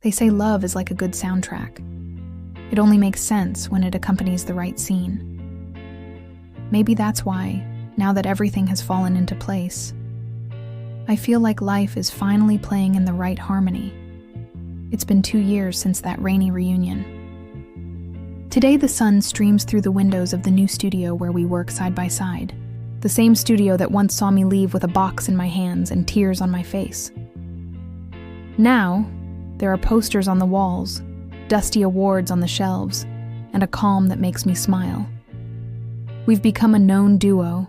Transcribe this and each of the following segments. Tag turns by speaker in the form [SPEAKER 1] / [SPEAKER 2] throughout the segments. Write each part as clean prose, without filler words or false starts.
[SPEAKER 1] They say love is like a good soundtrack. It only makes sense when it accompanies the right scene. Maybe that's why, now that everything has fallen into place, I feel like life is finally playing in the right harmony. It's been 2 years since that rainy reunion. Today the sun streams through the windows of the new studio where we work side by side. The same studio that once saw me leave with a box in my hands and tears on my face. Now, there are posters on the walls, dusty awards on the shelves, and a calm that makes me smile. We've become a known duo,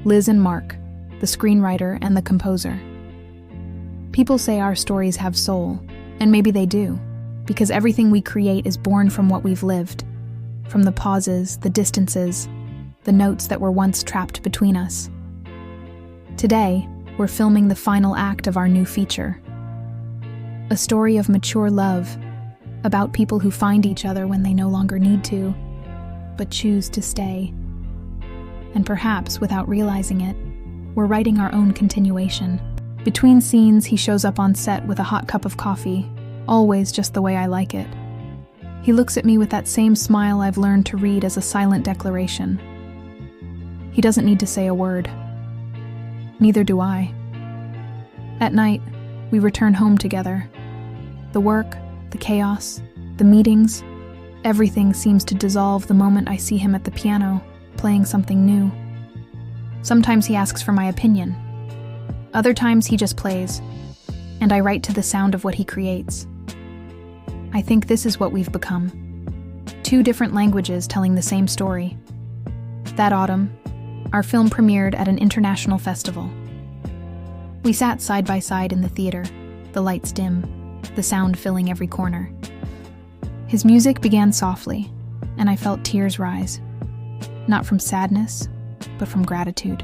[SPEAKER 1] Liz and Mark, the screenwriter and the composer. People say our stories have soul, and maybe they do, because everything we create is born from what we've lived, from the pauses, the distances, the notes that were once trapped between us. Today, we're filming the final act of our new feature. A story of mature love, about people who find each other when they no longer need to, but choose to stay. And perhaps, without realizing it, we're writing our own continuation. Between scenes, he shows up on set with a hot cup of coffee, always just the way I like it. He looks at me with that same smile I've learned to read as a silent declaration. He doesn't need to say a word. Neither do I. At night, we return home together. The work, the chaos, the meetings, everything seems to dissolve the moment I see him at the piano, playing something new. Sometimes he asks for my opinion. Other times he just plays, and I write to the sound of what he creates. I think this is what we've become. 2 different languages telling the same story. That autumn, our film premiered at an international festival. We sat side by side in the theater, the lights dim, the sound filling every corner. His music began softly, and I felt tears rise. Not from sadness, but from gratitude.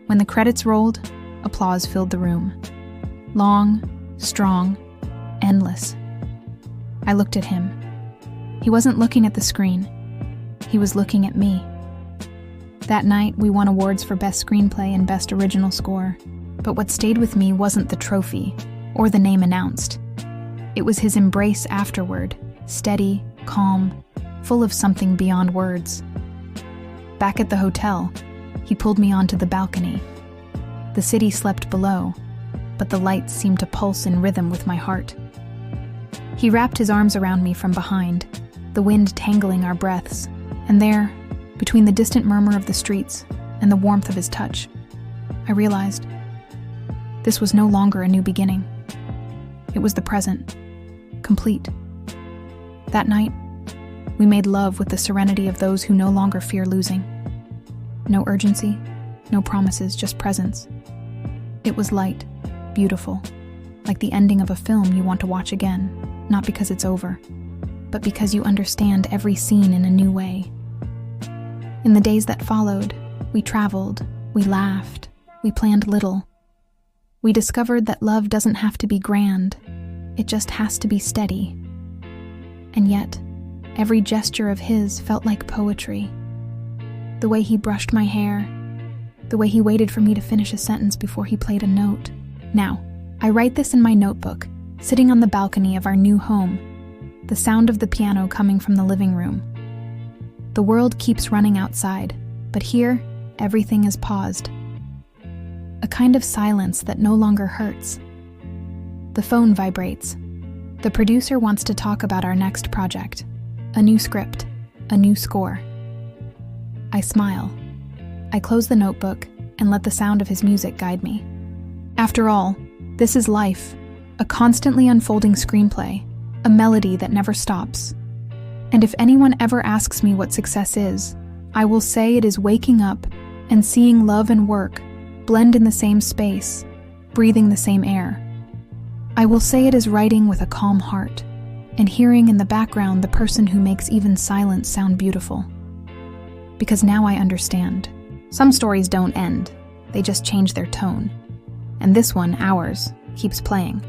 [SPEAKER 1] When the credits rolled, applause filled the room. Long, strong, endless. I looked at him. He wasn't looking at the screen. He was looking at me. That night, we won awards for Best Screenplay and Best Original Score. But what stayed with me wasn't the trophy, or the name announced. It was his embrace afterward, steady, calm, full of something beyond words. Back at the hotel, he pulled me onto the balcony. The city slept below, but the lights seemed to pulse in rhythm with my heart. He wrapped his arms around me from behind, the wind tangling our breaths, and there, between the distant murmur of the streets and the warmth of his touch, I realized this was no longer a new beginning. It was the present, complete. That night, we made love with the serenity of those who no longer fear losing. No urgency, no promises, just presence. It was light, beautiful, like the ending of a film you want to watch again, not because it's over, but because you understand every scene in a new way. In the days that followed, we traveled, we laughed, we planned little. We discovered that love doesn't have to be grand, it just has to be steady. And yet, every gesture of his felt like poetry. The way he brushed my hair, the way he waited for me to finish a sentence before he played a note. Now, I write this in my notebook, sitting on the balcony of our new home, the sound of the piano coming from the living room. The world keeps running outside, but here, everything is paused. A kind of silence that no longer hurts. The phone vibrates. The producer wants to talk about our next project. A new script, a new score. I smile. I close the notebook and let the sound of his music guide me. After all, this is life, a constantly unfolding screenplay, a melody that never stops. And if anyone ever asks me what success is, I will say it is waking up and seeing love and work blend in the same space, breathing the same air. I will say it is writing with a calm heart, and hearing in the background the person who makes even silence sound beautiful. Because now I understand. Some stories don't end, they just change their tone. And this one, ours, keeps playing.